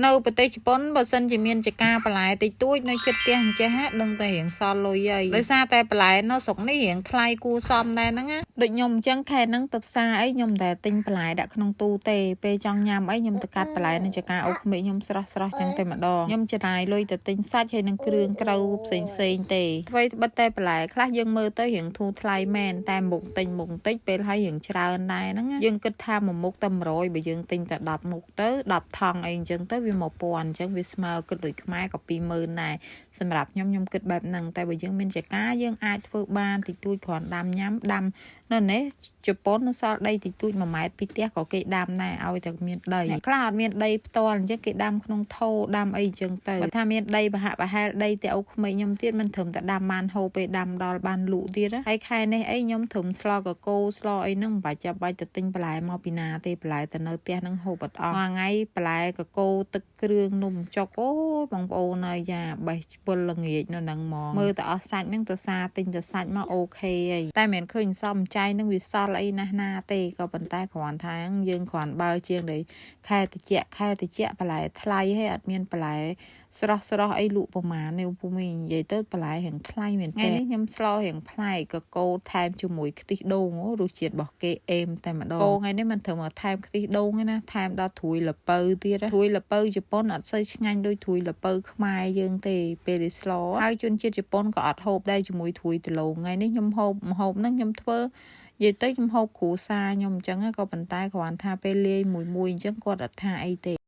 នៅប្រទេសជប៉ុនបើសិនជាមានចការបន្លែតិចតួចនៅចិត្តផ្ទះអញ្ចេះដឹងតែរៀងសល់លុយហើយដោយសារតែបន្លែនៅស្រុកនេះរៀងថ្លៃគួរសមដែរហ្នឹងណាដូចខ្ញុំអញ្ចឹងខែហ្នឹងទៅផ្សារអីខ្ញុំតែទិញបន្លែដាក់ក្នុងទូទេពេលចង់ញ៉ាំអីខ្ញុំទៅកាត់បន្លែនៅចការអូក្មេកខ្ញុំស្រស់ៗចឹងតែម្ដងខ្ញុំចំណាយលុយទៅទិញសាច់ហើយនឹងគ្រឿងក្រៅផ្សេងទេអ្វីត្បិតតែបន្លែខ្លះយើងមើលទៅរៀងធូរថ្លៃមែនតែមុខតិចពេលហើយរៀងច្រើនដែរហ្នឹងយើងគិតថាមួយមុខតែ100បើយើងទិញតែ10មុខទៅ10ថង់អីអញ្ចឹងទៅវា1000អញ្ចឹងវាស្មើគិតដូចខ្មែរក៏20000ដែរសម្រាប់ខ្ញុំគិតបែបហ្នឹងតែបើយើងមានចការយើងអាចធ្វើបានតិចតួចគ្រាន់ដាំញ៉ាំដាំនៅនេះជប៉ុននៅសល់ដីតិចតួច1ម៉ែត្រពីផ្ទះក៏គេដាំដែរឲ្យតែមានដីខ្លះអត់មានដីផ្ទាល់អញ្ចឹងគេដាំក្នុងថូដាំអីអញ្ចឹងទៅបើថាមានដីប្រហាក់ប្រហែលដីតែអូក្មេកខ្ញុំទៀតមិនត្រឹមតែដាំបានហូរពេលដាំដល់បានលក់ទៀតហើយខែនេះអីខ្ញុំត្រឹមស្លកកូស្លអីហ្នឹងមិនបាច់ចាំបាច់ទៅទិញបន្លែមកពីណាទេបន្លែទៅនៅផ្ទះហ្នឹងហូបអត់អស់មួយថ្ងៃបន្លែកកូទឹកគ្រឿងនំចុកអូបងប្អូនហើយយ៉ាបេះជពលល្ងាចនៅហ្នឹងហ្មងមើលតែអស់សាច់ហ្នឹងទៅសារទិញតែសាច់មកអូខេហើយតែមិនឃើញសមចៃហ្នឹងវាសល់អីណាទេក៏ប៉ុន្តែគ្រាន់ថាយើងគ្រាន់បើជាងដែលខែតិចបន្លែថ្លៃហើយអត់មានបន្លែស្រស់អីលក់ប្រមាណនេះពុំមីនិយាយទៅបន្លែរៀងថ្លៃមែនទេថ្ងៃនេះខ្ញុំស្លរៀងប្លែកកកូថែមជាមួយខ្ទិះដូងរសជាតិរបស់គេអេមតែម្ដងកូថ្ងៃនេះមិនត្រឹមតែថែមខ្ទិះដូងទេណាថែមដល់ត្រួយល្ពៅទៀតត្រួយល្ពៅជប៉ុនអត់សូវឆ្ងាញ់ដូចត្រួយល្ពៅខ្មែរយើងទេពេលដែលស្លហើយជនជាតិជប៉ុនក៏អត់ហូបដែរជាមួយត្រួយដលងថ្ងៃនេះខ្ញុំហូបម្ហូបហ្នឹងខ្ញុំធ្វើនិយាយទៅខ្ញុំហូបគ្រួសារខ្ញុំអញ្ចឹងក៏ប៉ុន្តែគ្រាន់ថាពេលលាយមួយអញ្ចឹងគាត់អត់ថាអីទេ